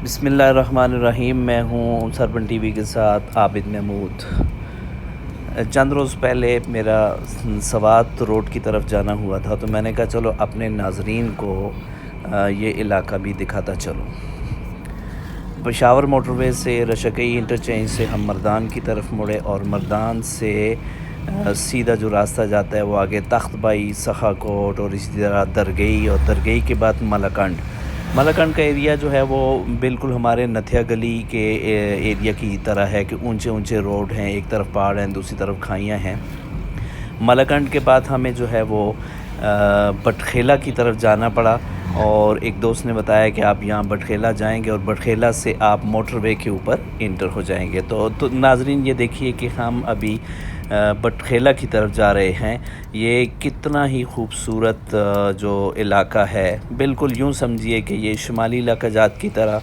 بسم اللہ الرحمن الرحیم۔ میں ہوں سرپن ٹی وی کے ساتھ عابد محمود۔ چند روز پہلے میرا سوات روڈ کی طرف جانا ہوا تھا، تو میں نے کہا چلو اپنے ناظرین کو یہ علاقہ بھی دکھاتا چلوں۔ پشاور موٹر وے سے رشکئی انٹرچینج سے ہم مردان کی طرف مڑے، اور مردان سے سیدھا جو راستہ جاتا ہے وہ آگے تخت بائی، سخا کوٹ اور اسی طرح درگئی، اور درگئی کے بعد ملاکنڈ کا ایریا جو ہے وہ بالکل ہمارے نتھیا گلی کے ایریا کی طرح ہے کہ اونچے اونچے روڈ ہیں، ایک طرف پہاڑ ہیں، دوسری طرف کھائیاں ہیں۔ ملاکنڈ کے بعد ہمیں جو ہے وہ بٹخیلا کی طرف جانا پڑا، اور ایک دوست نے بتایا کہ آپ یہاں بٹخیلا جائیں گے اور بٹخیلا سے آپ موٹر وے کے اوپر انٹر ہو جائیں گے۔ تو ناظرین یہ دیکھیے کہ ہم ابھی بٹخیلا کی طرف جا رہے ہیں۔ یہ کتنا ہی خوبصورت جو علاقہ ہے، بالکل یوں سمجھیے کہ یہ شمالی علاقہ جات کی طرح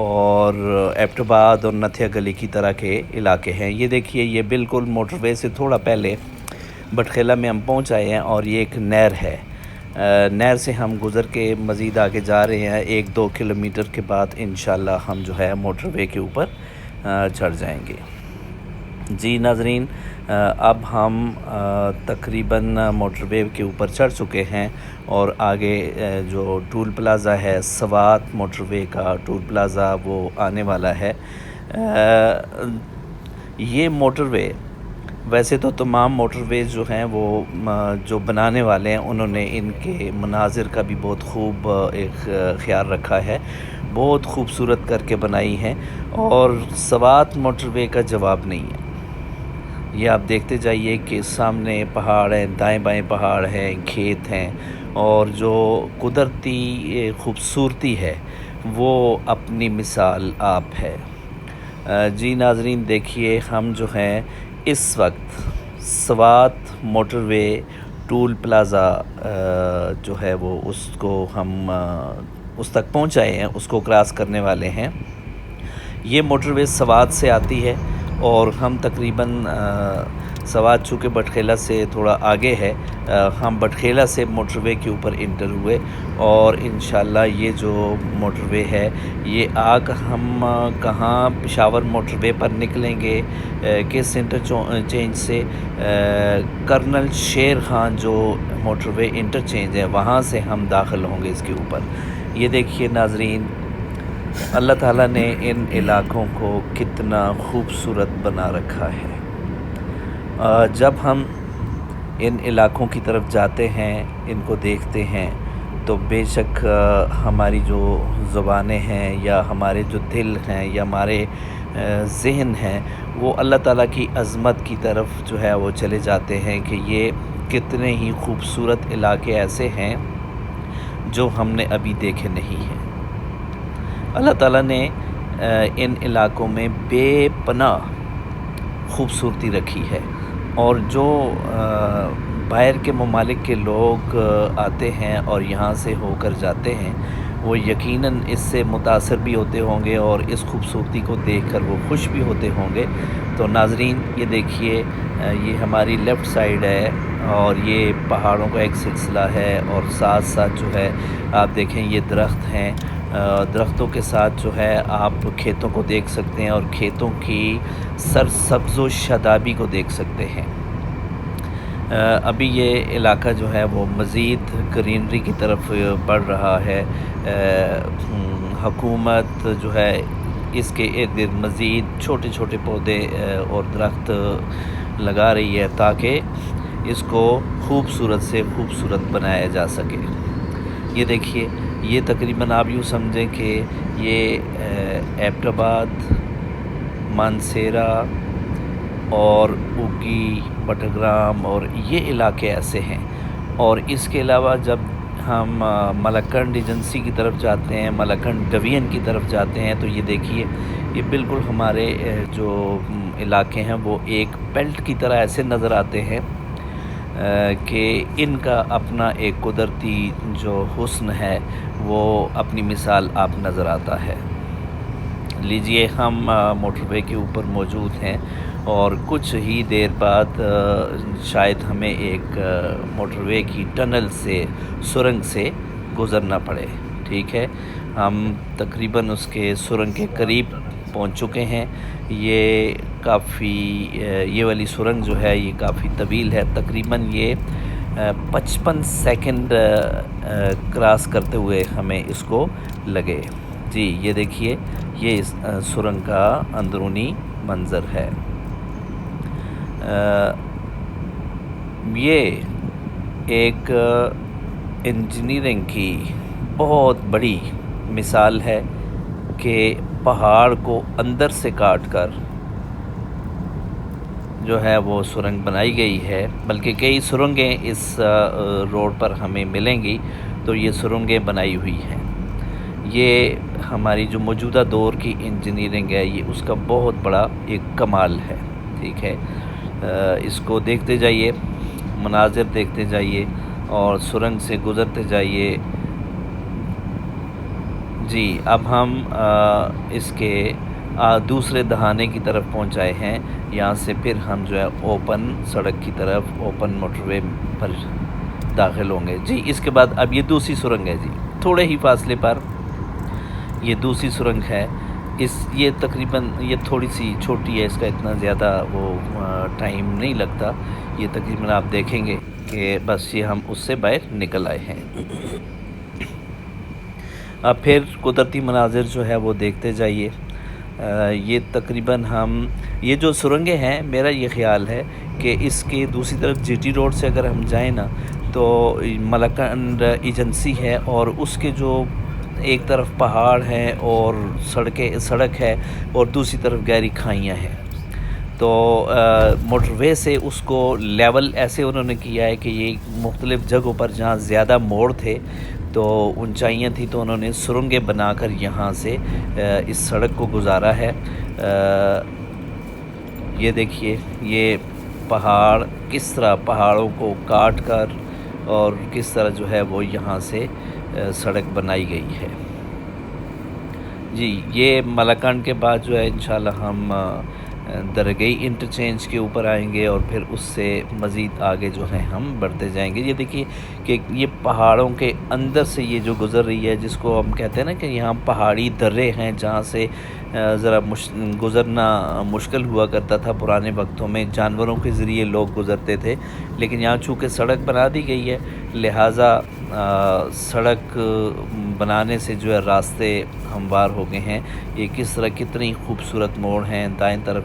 اور ایبٹ آباد اور نتھیا گلی کی طرح کے علاقے ہیں۔ یہ دیکھیے، یہ بالکل موٹر وے سے تھوڑا پہلے بٹخیلا میں ہم پہنچ آئے ہیں، اور یہ ایک نہر ہے۔ نہر سے ہم گزر کے مزید آگے جا رہے ہیں۔ 1-2 کلومیٹر کے بعد انشاءاللہ ہم جو ہے موٹر وے کے اوپر چڑھ جائیں گے۔ جی ناظرین، اب ہم تقریباً موٹر وے کے اوپر چڑھ چکے ہیں، اور آگے جو ٹول پلازا ہے، سوات موٹر وے کا ٹول پلازا، وہ آنے والا ہے۔ یہ موٹر وے، ویسے تو تمام موٹر ویز جو ہیں وہ جو بنانے والے ہیں انہوں نے ان کے مناظر کا بھی بہت خوب ایک خیال رکھا ہے، بہت خوبصورت کر کے بنائی ہیں، اور سوات موٹر وے کا جواب نہیں ہے۔ یہ آپ دیکھتے جائیے کہ سامنے پہاڑ ہیں، دائیں بائیں پہاڑ ہیں، کھیت ہیں، اور جو قدرتی خوبصورتی ہے وہ اپنی مثال آپ ہے۔ جی ناظرین دیکھیے، ہم جو ہیں اس وقت سوات موٹر وے ٹول پلازا جو ہے وہ اس کو ہم اس تک پہنچ آئے ہیں، اس کو کراس کرنے والے ہیں۔ یہ موٹر وے سوات سے آتی ہے، اور ہم تقریباً سوات چونکہ بٹخیلا سے تھوڑا آگے ہے، ہم بٹخیلا سے موٹر وے کے اوپر انٹر ہوئے، اور انشاءاللہ یہ جو موٹر وے ہے یہ ہم کہاں پشاور موٹر وے پر نکلیں گے، کس انٹرچینج سے، کرنل شیر خان جو موٹر وے انٹرچینج ہے وہاں سے ہم داخل ہوں گے اس کے اوپر۔ یہ دیکھیے ناظرین، اللہ تعالیٰ نے ان علاقوں کو کتنا خوبصورت بنا رکھا ہے۔ جب ہم ان علاقوں کی طرف جاتے ہیں، ان کو دیکھتے ہیں، تو بے شک ہماری جو زبانیں ہیں یا ہمارے جو دل ہیں یا ہمارے ذہن ہیں وہ اللہ تعالیٰ کی عظمت کی طرف جو ہے وہ چلے جاتے ہیں کہ یہ کتنے ہی خوبصورت علاقے ایسے ہیں جو ہم نے ابھی دیکھے نہیں ہیں۔ اللہ تعالیٰ نے ان علاقوں میں بے پناہ خوبصورتی رکھی ہے، اور جو باہر کے ممالک کے لوگ آتے ہیں اور یہاں سے ہو کر جاتے ہیں وہ یقیناً اس سے متاثر بھی ہوتے ہوں گے، اور اس خوبصورتی کو دیکھ کر وہ خوش بھی ہوتے ہوں گے۔ تو ناظرین یہ دیکھیے، یہ ہماری لیفٹ سائیڈ ہے، اور یہ پہاڑوں کا ایک سلسلہ ہے، اور ساتھ ساتھ جو ہے آپ دیکھیں یہ درخت ہیں، درختوں کے ساتھ جو ہے آپ کھیتوں کو دیکھ سکتے ہیں، اور کھیتوں کی سرسبز و شادابی کو دیکھ سکتے ہیں۔ ابھی یہ علاقہ جو ہے وہ مزید گرینری کی طرف بڑھ رہا ہے۔ حکومت جو ہے اس کے ارد گرد مزید چھوٹے چھوٹے پودے اور درخت لگا رہی ہے تاکہ اس کو خوبصورت سے خوبصورت بنایا جا سکے۔ یہ دیکھیے، یہ تقریباً آپ یوں سمجھیں کہ یہ ایبٹ آباد، مانسیرا اور اگی، بٹگرام اور یہ علاقے ایسے ہیں۔ اور اس کے علاوہ جب ہم ملاکنڈ ایجنسی کی طرف جاتے ہیں، ملاکنڈ ڈویژن کی طرف جاتے ہیں، تو یہ دیکھیے یہ بالکل ہمارے جو علاقے ہیں وہ ایک بیلٹ کی طرح ایسے نظر آتے ہیں کہ ان کا اپنا ایک قدرتی جو حسن ہے وہ اپنی مثال آپ نظر آتا ہے۔ لیجئے، ہم موٹر وے کے اوپر موجود ہیں، اور کچھ ہی دیر بعد شاید ہمیں ایک موٹر وے کی ٹنل سے، سرنگ سے گزرنا پڑے، ٹھیک ہے۔ ہم تقریباً اس کے سرنگ کے قریب پہنچ چکے ہیں۔ یہ کافی یہ والی سرنگ جو ہے یہ کافی طویل ہے، تقریباً یہ 55 سیکنڈ کراس کرتے ہوئے ہمیں اس کو لگے۔ جی یہ دیکھیے، یہ اس سرنگ کا اندرونی منظر ہے۔ یہ ایک انجینئرنگ کی بہت بڑی مثال ہے کہ پہاڑ کو اندر سے کاٹ کر جو ہے وہ سرنگ بنائی گئی ہے، بلکہ کئی سرنگیں اس روڈ پر ہمیں ملیں گی، تو یہ سرنگیں بنائی ہوئی ہیں۔ یہ ہماری جو موجودہ دور کی انجینئرنگ ہے، یہ اس کا بہت بڑا ایک کمال ہے، ٹھیک ہے۔ اس کو دیکھتے جائیے، مناظر دیکھتے جائیے اور سرنگ سے گزرتے جائیے۔ جی اب ہم اس کے دوسرے دہانے کی طرف پہنچ آئے ہیں۔ یہاں سے پھر ہم جو ہے اوپن سڑک کی طرف، اوپن موٹر وے پر داخل ہوں گے۔ جی اس کے بعد اب یہ دوسری سرنگ ہے، جی تھوڑے ہی فاصلے پر یہ دوسری سرنگ ہے۔ یہ تقریباً یہ تھوڑی سی چھوٹی ہے، اس کا اتنا زیادہ وہ ٹائم نہیں لگتا۔ یہ تقریباً آپ دیکھیں گے کہ بس یہ ہم اس سے باہر نکل آئے ہیں۔ اب پھر قدرتی مناظر جو ہے وہ دیکھتے جائیے۔ یہ تقریباً یہ جو سرنگیں ہیں، میرا یہ خیال ہے کہ اس کے دوسری طرف جی ٹی روڈ سے اگر ہم جائیں نا تو ملاکنڈ ایجنسی ہے، اور اس کے جو ایک طرف پہاڑ ہیں اور سڑک ہے اور دوسری طرف گہری کھائیاں ہیں، تو موٹر وے سے اس کو لیول ایسے انہوں نے کیا ہے کہ یہ مختلف جگہوں پر جہاں زیادہ موڑ تھے تو اونچائیاں تھیں، تو انہوں نے سرنگیں بنا کر یہاں سے اس سڑک کو گزارا ہے۔ یہ دیکھیے، یہ پہاڑ کس طرح پہاڑوں کو کاٹ کر اور کس طرح جو ہے وہ یہاں سے سڑک بنائی گئی ہے۔ جی یہ ملاکنڈ کے بعد جو ہے انشاءاللہ ہم درگئی انٹرچینج کے اوپر آئیں گے، اور پھر اس سے مزید آگے جو ہے ہم بڑھتے جائیں گے۔ یہ دیکھیے کہ یہ پہاڑوں کے اندر سے یہ جو گزر رہی ہے، جس کو ہم کہتے ہیں نا کہ یہاں پہاڑی درے ہیں جہاں سے ذرا گزرنا مشکل ہوا کرتا تھا پرانے وقتوں میں، جانوروں کے ذریعے لوگ گزرتے تھے، لیکن یہاں چونکہ سڑک بنا دی گئی ہے، لہٰذا سڑک بنانے سے جو ہے راستے ہموار ہو گئے ہیں۔ یہ کس طرح کتنی خوبصورت موڑ ہیں، دائیں طرف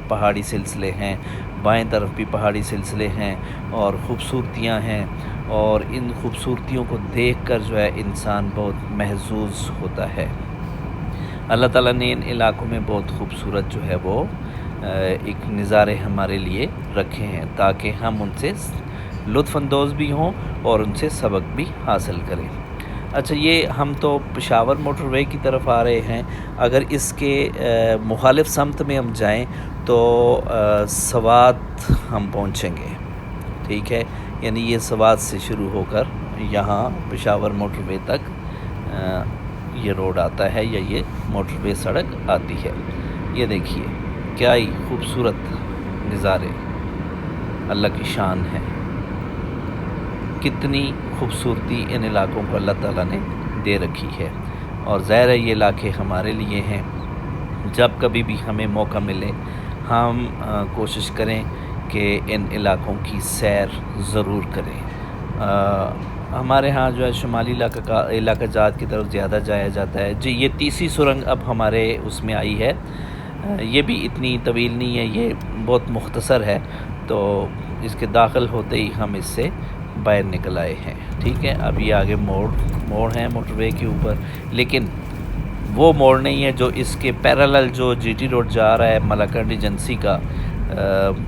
پہاڑی سلسلے ہیں، بائیں طرف بھی پہاڑی سلسلے ہیں اور خوبصورتیاں ہیں، اور ان خوبصورتیوں کو دیکھ کر جو ہے انسان بہت محظوظ ہوتا ہے۔ اللہ تعالیٰ نے ان علاقوں میں بہت خوبصورت جو ہے وہ ایک نظارے ہمارے لیے رکھے ہیں، تاکہ ہم ان سے لطف اندوز بھی ہوں اور ان سے سبق بھی حاصل کریں۔ اچھا، یہ ہم تو پشاور موٹر وے کی طرف آ رہے ہیں۔ اگر اس کے مخالف سمت میں ہم جائیں تو سوات ہم پہنچیں گے، ٹھیک ہے، یعنی یہ سوات سے شروع ہو کر یہاں پشاور موٹر وے تک یہ روڈ آتا ہے، یا یہ موٹر وے سڑک آتی ہے۔ یہ دیکھیے کیا ہی خوبصورت نظارے، اللہ کی شان ہے، کتنی خوبصورتی ان علاقوں کو اللہ تعالیٰ نے دے رکھی ہے، اور ظاہر ہے یہ علاقے ہمارے لیے ہیں۔ جب کبھی بھی ہمیں موقع ملے ہم کوشش کریں کہ ان علاقوں کی سیر ضرور کریں۔ ہمارے ہاں جو ہے شمالی علاقہ جات کی طرف زیادہ جایا جاتا ہے۔ جی یہ تیسری سرنگ اب ہمارے اس میں آئی ہے، یہ بھی اتنی طویل نہیں ہے، یہ بہت مختصر ہے، تو اس کے داخل ہوتے ہی ہم اس سے باہر نکل آئے ہیں، ٹھیک ہے۔ اب یہ آگے موڑ ہیں موٹر وے کے اوپر، لیکن وہ موڑ نہیں ہے جو اس کے پیرالل جو جی ٹی روڈ جا رہا ہے ملاکنڈ ایجنسی کا،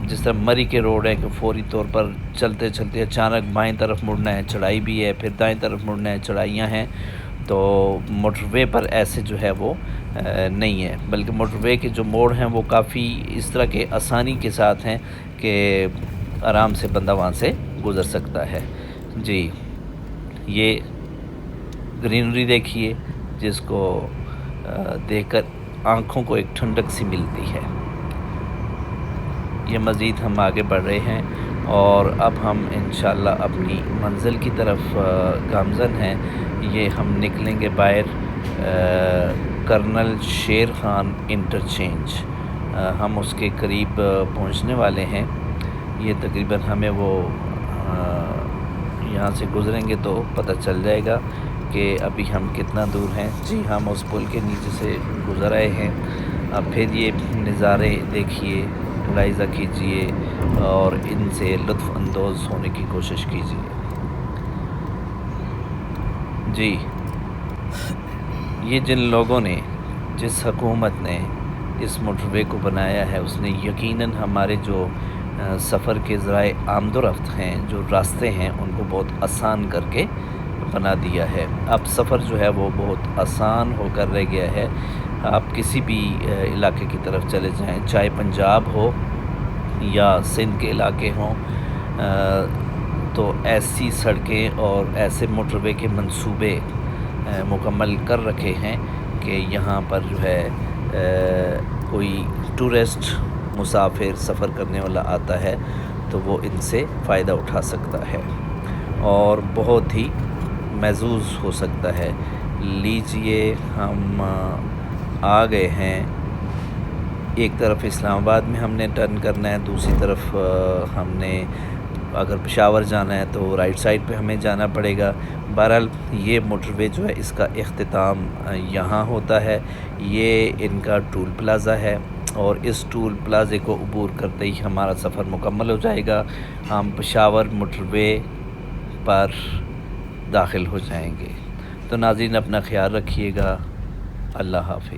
جس طرح مری کے روڈ ہے کہ فوری طور پر چلتے چلتے اچانک بائیں طرف مڑنا ہے، چڑھائی بھی ہے، پھر دائیں طرف مڑنا ہے، چڑھائیاں ہیں، تو موٹر وے پر ایسے جو ہے وہ نہیں ہے، بلکہ موٹر وے کے جو موڑ ہیں وہ کافی اس طرح کے آسانی کے ساتھ ہیں کہ آرام سے بندہ وہاں سے گزر سکتا ہے۔ جی یہ گرینری دیکھیے جس کو دیکھ کر آنکھوں کو ایک ٹھنڈک سی ملتی ہے۔ یہ مزید ہم آگے بڑھ رہے ہیں، اور اب ہم انشاءاللہ اپنی منزل کی طرف گامزن ہیں۔ یہ ہم نکلیں گے باہر کرنل شیر خان انٹرچینج، ہم اس کے قریب پہنچنے والے ہیں۔ یہ تقریباً ہمیں وہ یہاں سے گزریں گے تو پتہ چل جائے گا کہ ابھی ہم کتنا دور ہیں۔ جی ہم اس پل کے نیچے سے گزر آئے ہیں۔ اب پھر یہ نظارے دیکھیے، ملاحظہ کیجئے اور ان سے لطف اندوز ہونے کی کوشش کیجئے۔ جی یہ جن لوگوں نے، جس حکومت نے اس موٹر وے کو بنایا ہے، اس نے یقیناً ہمارے جو سفر کے ذرائع آمد و رفت ہیں، جو راستے ہیں، ان کو بہت آسان کر کے بنا دیا ہے۔ اب سفر جو ہے وہ بہت آسان ہو کر رہ گیا ہے۔ آپ کسی بھی علاقے کی طرف چلے جائیں، چاہے پنجاب ہو یا سندھ کے علاقے ہوں، تو ایسی سڑکیں اور ایسے موٹر وے کے منصوبے مکمل کر رکھے ہیں کہ یہاں پر جو ہے کوئی ٹورسٹ مسافر سفر کرنے والا آتا ہے تو وہ ان سے فائدہ اٹھا سکتا ہے اور بہت ہی محظوظ ہو سکتا ہے۔ لیجئے ہم آ گئے ہیں، ایک طرف اسلام آباد میں ہم نے ٹرن کرنا ہے، دوسری طرف ہم نے اگر پشاور جانا ہے تو رائٹ سائڈ پہ ہمیں جانا پڑے گا۔ بہرحال یہ موٹر وے جو ہے اس کا اختتام یہاں ہوتا ہے۔ یہ ان کا ٹول پلازہ ہے اور اس ٹول پلازے کو عبور کرتے ہی ہمارا سفر مکمل ہو جائے گا۔ ہم پشاور موٹر وے پر داخل ہو جائیں گے۔ تو ناظرین اپنا خیال رکھیے گا۔ اللہ حافظ۔